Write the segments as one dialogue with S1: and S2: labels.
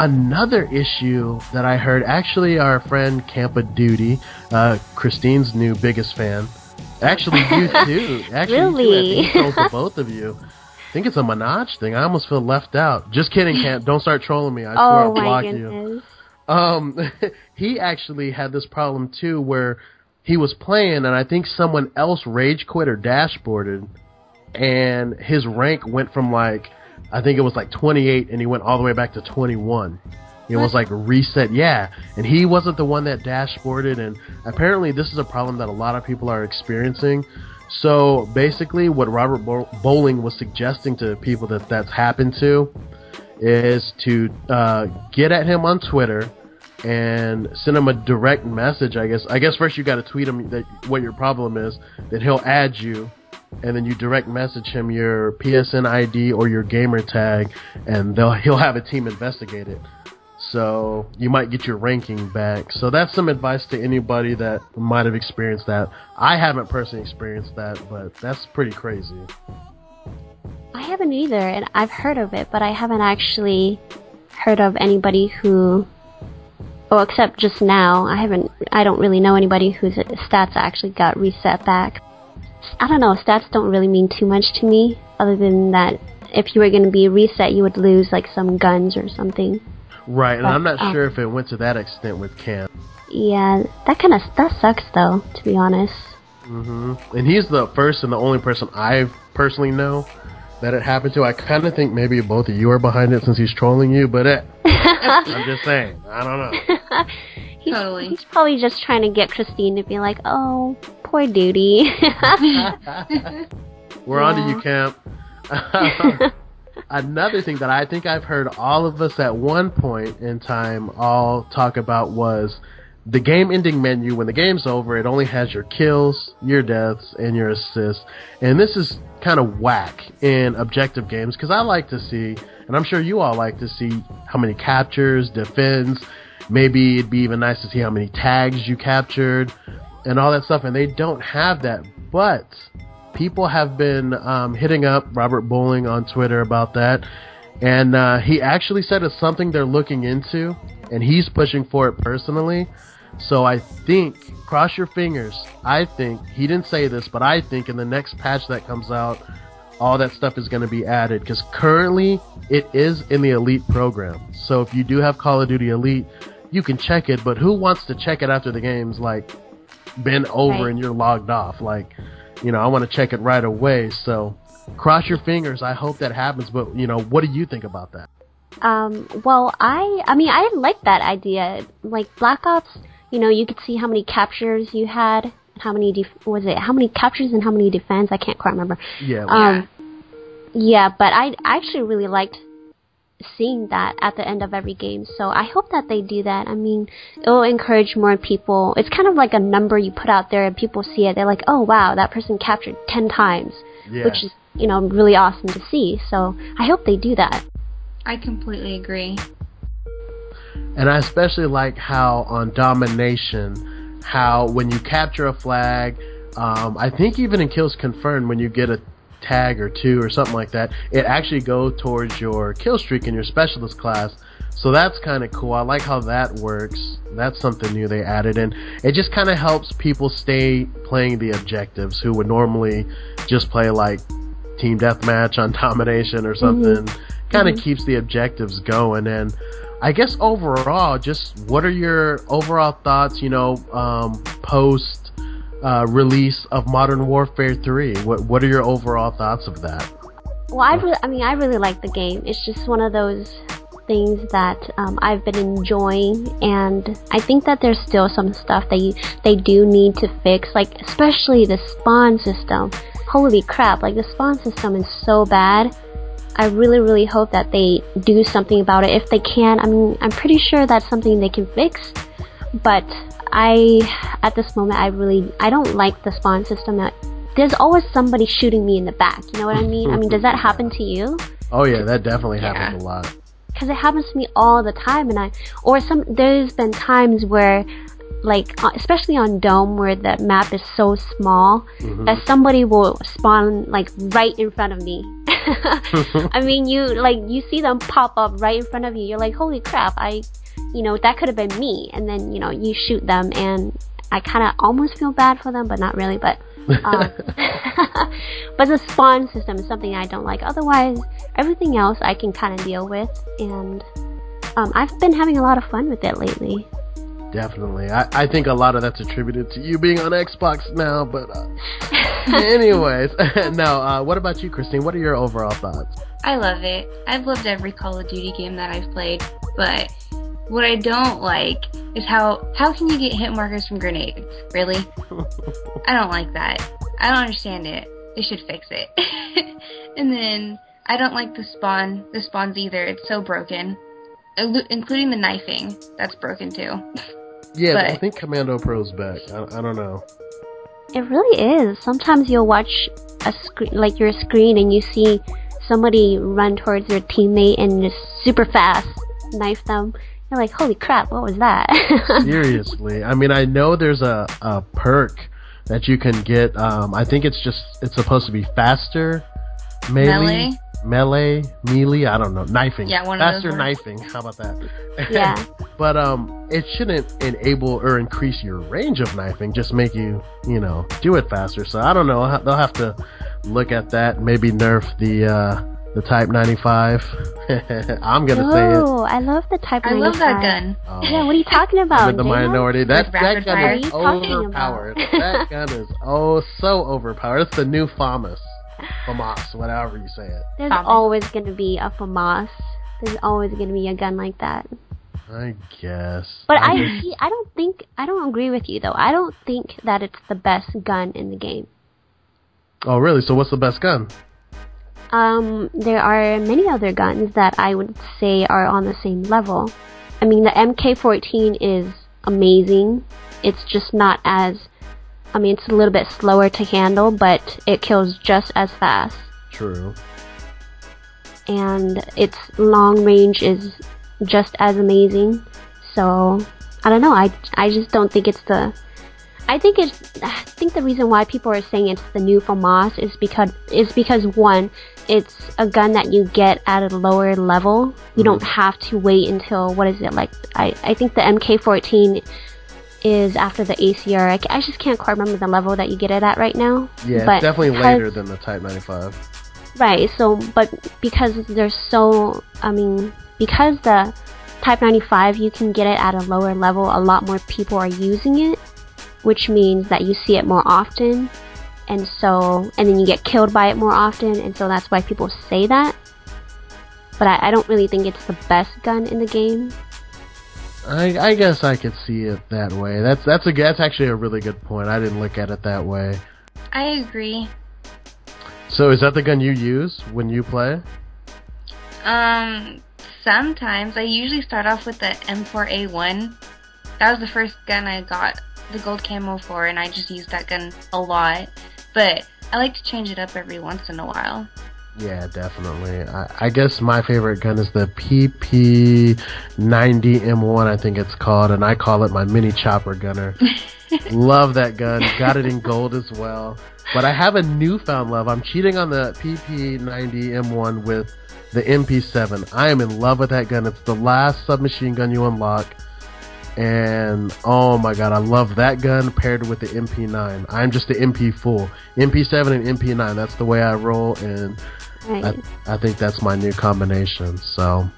S1: another issue that I heard, actually our friend Camp of Duty, Kristine's new biggest fan. Actually, you too. Actually,
S2: really?
S1: You too. I think he told to both of you. I think it's a Menage thing. I almost feel left out. Just kidding, Camp. Don't start trolling me. I swear I'll block you. He actually had this problem too, where he was playing, and I think someone else rage quit or dashboarded, and his rank went from like, I think it was like 28, and he went all the way back to 21. It was like reset, yeah. And he wasn't the one that dashboarded, and apparently this is a problem that a lot of people are experiencing. So basically what Robert Bowling was suggesting to people that's happened to is to get at him on Twitter and send him a direct message, I guess first you got to tweet him that what your problem is, that he'll add you, and then you direct message him your PSN ID or your gamer tag, and he'll have a team investigate it. So you might get your ranking back. So that's some advice to anybody that might have experienced that. I haven't personally experienced that, but that's pretty crazy.
S2: I haven't either, and I've heard of it, but I haven't actually heard of anybody who, except just now, I don't really know anybody whose stats actually got reset back. I don't know, stats don't really mean too much to me, other than that if you were going to be reset, you would lose like some guns or something.
S1: Right, and I'm not sure if it went to that extent with Cam.
S2: Yeah, that sucks though, to be honest.
S1: And he's the first and the only person I personally know that it happened to. I kind of think maybe both of you are behind it since he's trolling you, but I'm just saying, I don't know.
S2: He's probably just trying to get Kristine to be like, oh, poor Duty.
S1: We're on to you, Camp. Another thing that I think I've heard all of us at one point in time all talk about was the game ending menu. When the game's over, it only has your kills, your deaths, and your assists. And this is kind of whack in objective games, because I like to see, and I'm sure you all like to see, how many captures, defends. Maybe it'd be even nice to see how many tags you captured and all that stuff, and they don't have that. But people have been hitting up Robert Bowling on Twitter about that, and he actually said it's something they're looking into, and he's pushing for it personally. So I think, cross your fingers, I think, he didn't say this, but I think in the next patch that comes out, all that stuff is going to be added, because currently it is in the Elite program. So if you do have Call of Duty Elite, you can check it, but who wants to check it after the game's like been over
S2: right,
S1: and you're logged off? Like, you know, I want to check it right away. So cross your fingers. I hope that happens. But, you know, what do you think about that?
S2: Well, I mean, I like that idea. Like Black Ops, you know, you could see how many captures you had, how many how many captures and how many defense. I can't quite remember.
S1: Yeah.
S2: Yeah, but I actually really liked seeing that at the end of every game. So I hope that they do that. I mean, it'll encourage more people. It's kind of like a number you put out there and people see it. They're like, oh wow, that person captured 10 times, which is, you know, really awesome to see. So I hope they do that.
S3: I completely agree.
S1: And I especially like how on Domination, how when you capture a flag, I think even in Kills Confirmed, when you get a tag or two or something like that, it actually goes towards your kill streak in your specialist class. So that's kind of cool. I like how that works. That's something new they added, and it just kind of helps people stay playing the objectives who would normally just play like team deathmatch on Domination or something. Kind of keeps the objectives going. And I guess overall, just what are your overall thoughts, you know, post release of Modern Warfare 3? What are your overall thoughts of that?
S2: Well, I really like the game. It's just one of those things that I've been enjoying, and I think that there's still some stuff they do need to fix, like especially the spawn system. Holy crap, like the spawn system is so bad. I really, really hope that they do something about it. If they can, I mean, I'm pretty sure that's something they can fix, but at this moment, I don't like the spawn system. There's always somebody shooting me in the back, you know what I mean? I mean, does that happen to you?
S1: Oh yeah, that definitely happens a lot.
S2: Because it happens to me all the time, and there's been times where, like, especially on Dome, where the map is so small, that somebody will spawn, like, right in front of me. I mean, you see them pop up right in front of you. You're like, holy crap, that could have been me. And then, you shoot them, and I kind of almost feel bad for them, but not really. But but the spawn system is something I don't like. Otherwise, everything else I can kind of deal with, and I've been having a lot of fun with it lately.
S1: Definitely. I think a lot of that's attributed to you being on Xbox now, but anyways. Now, what about you, Kristine? What are your overall thoughts?
S3: I love it. I've loved every Call of Duty game that I've played, but what I don't like is how can you get hit markers from grenades? Really? I don't like that. I don't understand it. They should fix it. And then I don't like the spawns either. It's so broken. Including the knifing. That's broken too.
S1: Yeah, but I think Commando Pro's back. I don't know.
S2: It really is. Sometimes you'll watch your screen, and you see somebody run towards their teammate and just super fast knife them. You're like, holy crap, what was that?
S1: Seriously. I mean, I know there's a perk that you can get. I think it's supposed to be faster. Melee, I don't know, knifing.
S3: Yeah,
S1: faster knifing. How about that?
S2: Yeah.
S1: But it shouldn't enable or increase your range of knifing. Just make you, do it faster. So I don't know. They'll have to look at that. Maybe nerf the Type 95. I'm gonna say it.
S2: Oh, I love the Type 95.
S3: I love that gun.
S2: Oh. Yeah, what are you talking about?
S1: I'm in the minority. That gun is
S2: overpowered.
S1: That gun is so overpowered. It's the new FAMAS. FAMAS, whatever you say it.
S2: There's always going to be a FAMAS. There's always going to be a gun like that.
S1: I guess.
S2: But I don't agree with you though. I don't think that it's the best gun in the game.
S1: Oh really? So what's the best gun?
S2: There are many other guns that I would say are on the same level. I mean, the MK14 is amazing. It's just not as... it's a little bit slower to handle, but it kills just as fast. True. And its long range is just as amazing. So, I don't know. I just don't think it's the... I think the reason why people are saying it's the new FAMAS is because one, it's a gun that you get at a lower level. You don't have to wait until, what is it, like, I think the MK14 is after the ACR. I just can't quite remember the level that you get it at right now.
S1: Yeah,
S2: but
S1: it's definitely later than the Type 95.
S2: Right, so, but because there's because the Type 95, you can get it at a lower level, a lot more people are using it, which means that you see it more often, and then you get killed by it more often, and so that's why people say that. But I don't really think it's the best gun in the game.
S1: I guess I could see it that way. That's actually a really good point. I didn't look at it that way.
S3: I agree.
S1: So is that the gun you use when you play?
S3: Sometimes. I usually start off with the M4A1. That was the first gun I got the gold camo for, and I just used that gun a lot. But I like to change it up every once in a while.
S1: Yeah, definitely. I guess my favorite gun is the PP90M1, I think it's called, and I call it my mini chopper gunner. Love that gun. Got it in gold as well. But I have a newfound love. I'm cheating on the PP90M1 with the MP7. I am in love with that gun. It's the last submachine gun you unlock. And oh my god, I love that gun paired with the MP9. I'm just the MP fool. MP7 and MP9, that's the way I roll, and right. I think that's my new combination. So.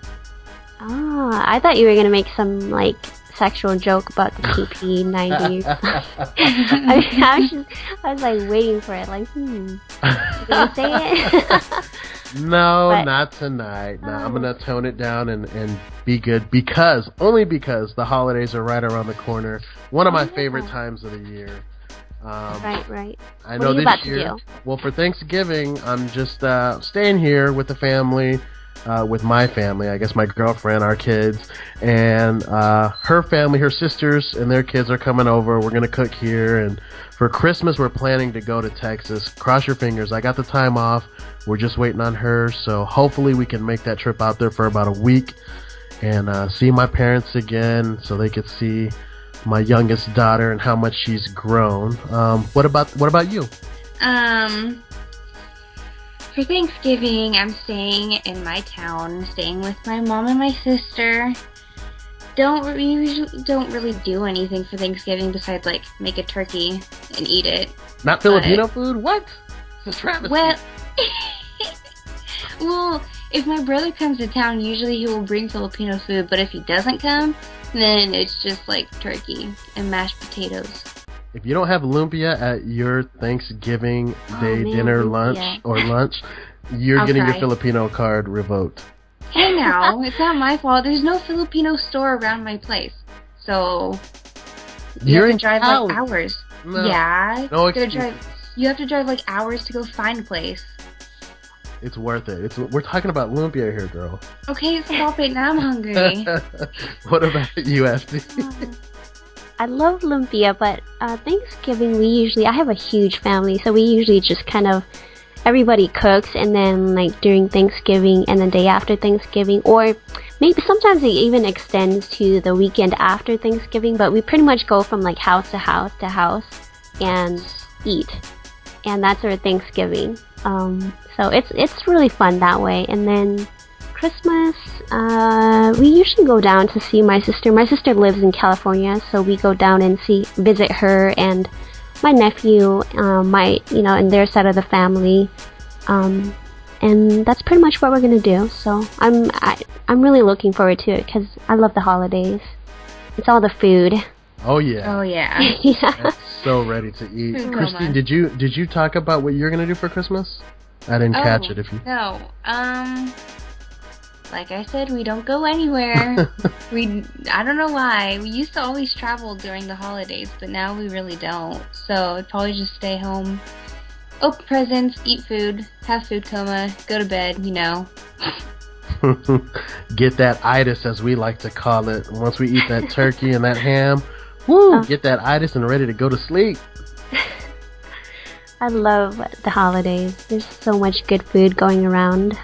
S2: Ah, I thought you were gonna make some like sexual joke about the PP90. I was like waiting for it, like, you gonna say it?
S1: No, but, not tonight. No, I'm gonna tone it down and be good only because the holidays are right around the corner. One of my favorite times of the year.
S2: Right.
S1: I know this year. Well, for Thanksgiving, I'm just staying here with the family, with my family. I guess my girlfriend, our kids, and her family, her sisters, and their kids are coming over. We're gonna cook here, and for Christmas, we're planning to go to Texas. Cross your fingers. I got the time off. We're just waiting on her, so hopefully we can make that trip out there for about a week and see my parents again, so they could see my youngest daughter and how much she's grown. What about you?
S3: For For Thanksgiving, I'm staying in my town, staying with my mom and my sister. We usually don't really do anything for Thanksgiving besides, like, make a turkey and eat it.
S1: Not Filipino food? What? This is travesty.
S3: Well, if my brother comes to town, usually he will bring Filipino food, but if he doesn't come, then it's just, like, turkey and mashed potatoes.
S1: If you don't have lumpia at your Thanksgiving Day dinner, lunch, you're getting your Filipino card revoked.
S3: Hey now, it's not my fault. There's no Filipino store around my place. So, you have to drive like hours.
S1: No.
S3: Yeah.
S1: No
S3: excuses. You have to drive like hours to go find a place.
S1: It's worth it. We're talking about lumpia here, girl.
S3: Okay, stop it. Now I'm hungry.
S1: What about you, FD?
S2: I love lumpia, but Thanksgiving I have a huge family, so we usually just kind of, everybody cooks, and then like during Thanksgiving and the day after Thanksgiving, or maybe sometimes it even extends to the weekend after Thanksgiving, but we pretty much go from like house to house to house and eat, and that's our Thanksgiving. So it's really fun that way. And then Christmas, we usually go down to see my sister. My sister lives in California, so we go down and visit her and my nephew, and their side of the family, and that's pretty much what we're gonna do. So I'm really looking forward to it because I love the holidays. It's all the food.
S1: Oh yeah.
S3: Oh yeah.
S2: Yeah.
S1: I'm so ready to eat. Kristine, did you talk about what you're gonna do for Christmas? I didn't catch it.
S3: No. Like I said, we don't go anywhere. I don't know why. We used to always travel during the holidays, but now we really don't. So I'd probably just stay home, open presents, eat food, have food coma, go to bed,
S1: Get that itis, as we like to call it. Once we eat that turkey and that ham, woo, get that itis and ready to go to sleep.
S2: I love the holidays. There's so much good food going around.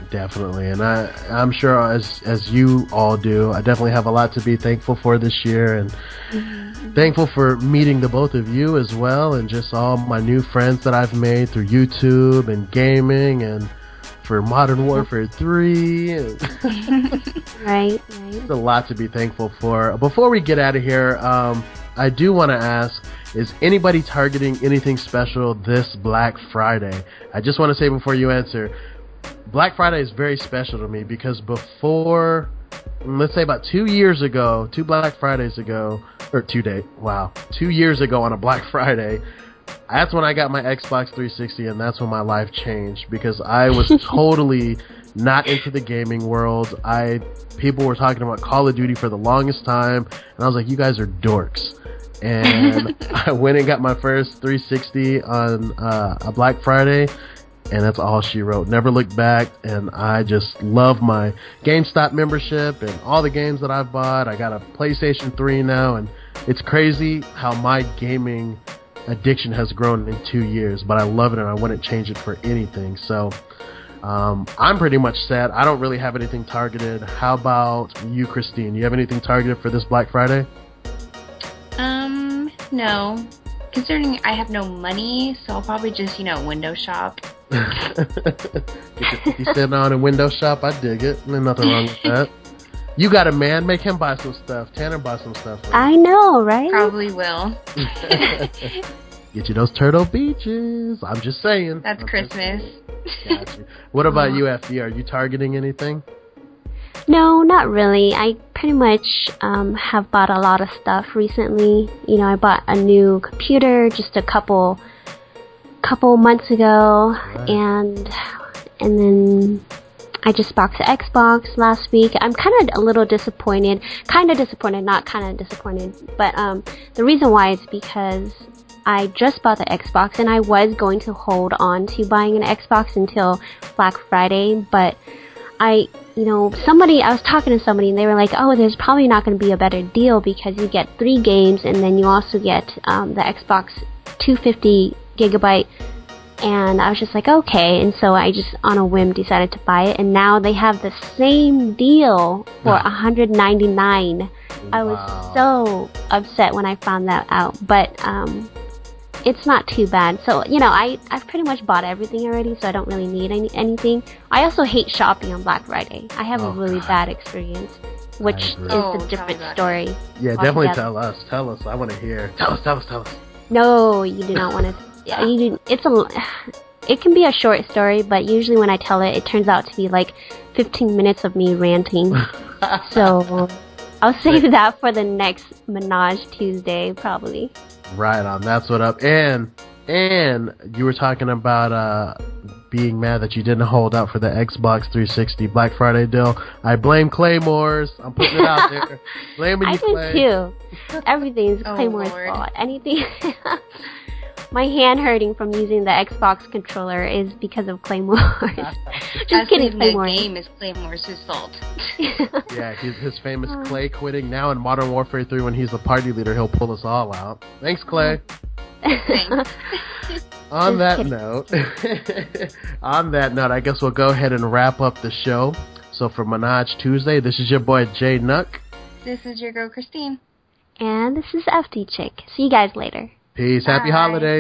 S1: Definitely, and I'm sure as you all do, I definitely have a lot to be thankful for this year, and thankful for meeting the both of you as well, and just all my new friends that I've made through YouTube and gaming, and for Modern Warfare 3.
S2: Right.
S1: There's a lot to be thankful for. Before we get out of here, I do want to ask, is anybody targeting anything special this Black Friday? I just want to say before you answer, Black Friday is very special to me because before, let's say about 2 years ago, 2 Black Fridays ago, or 2 years ago on a Black Friday, that's when I got my Xbox 360, and that's when my life changed because I was totally not into the gaming world. People were talking about Call of Duty for the longest time, and I was like, you guys are dorks. And I went and got my first 360 on a Black Friday, and that's all she wrote. Never looked back, and I just love my GameStop membership and all the games that I've bought. I got a PlayStation 3 now, and it's crazy how my gaming addiction has grown in 2 years, but I love it, and I wouldn't change it for anything. So I'm pretty much set. I don't really have anything targeted. How about you, Kristine? You have anything targeted for this Black Friday?
S3: No. Considering I have no money, so I'll probably just, window shop.
S1: Get your 50 cent on and window shop. I dig it. There's nothing wrong with that. You got a man. Make him buy some stuff. Tanner, buy some stuff.
S2: I know, right?
S3: Probably will.
S1: Get you those Turtle Beaches. I'm just saying.
S3: That's Christmas.
S1: Got you. What about you, FD? Are you targeting anything?
S2: No, not really. I pretty much have bought a lot of stuff recently. I bought a new computer just a couple months ago, right. and then I just boxed the Xbox last week. I'm kind of a little disappointed. Not kind of disappointed. But the reason why is because I just bought the Xbox, and I was going to hold on to buying an Xbox until Black Friday, but I was talking to somebody, and they were like, oh, there's probably not going to be a better deal because you get 3 games, and then you also get the Xbox 250 gigabyte, and I was just like, okay, and so I just on a whim decided to buy it, and now they have the same deal for $199. I was so upset when I found that out, but it's not too bad. So, you know, I've pretty much bought everything already, so I don't really need anything. I also hate shopping on Black Friday. I have a really bad experience, which is a different story.
S1: Yeah, definitely tell us. Tell us. I want to hear. Tell us.
S2: No, you do not want to. It can be a short story, but usually when I tell it, it turns out to be like 15 minutes of me ranting. So I'll save that for the next MenageTuesday, probably.
S1: Right on. That's what up. And you were talking about being mad that you didn't hold out for the Xbox 360 Black Friday deal. I blame Claymores. I'm putting it out there. Blaming you, Clay.
S2: I do too. Everything's Claymore's fault. Anything. My hand hurting from using the Xbox controller is because of Claymore. Just kidding, Claymore.
S3: The game is Claymore's fault.
S1: Yeah, his famous Clay quitting. Now in Modern Warfare 3, when he's the party leader, he'll pull us all out. Thanks, Clay.
S3: Thanks.
S1: On that note, I guess we'll go ahead and wrap up the show. So for MenageTuesday, this is your boy JNuc.
S3: This is your girl Kristine.
S2: And this is FD Chick. See you guys later.
S1: Peace. Happy holidays.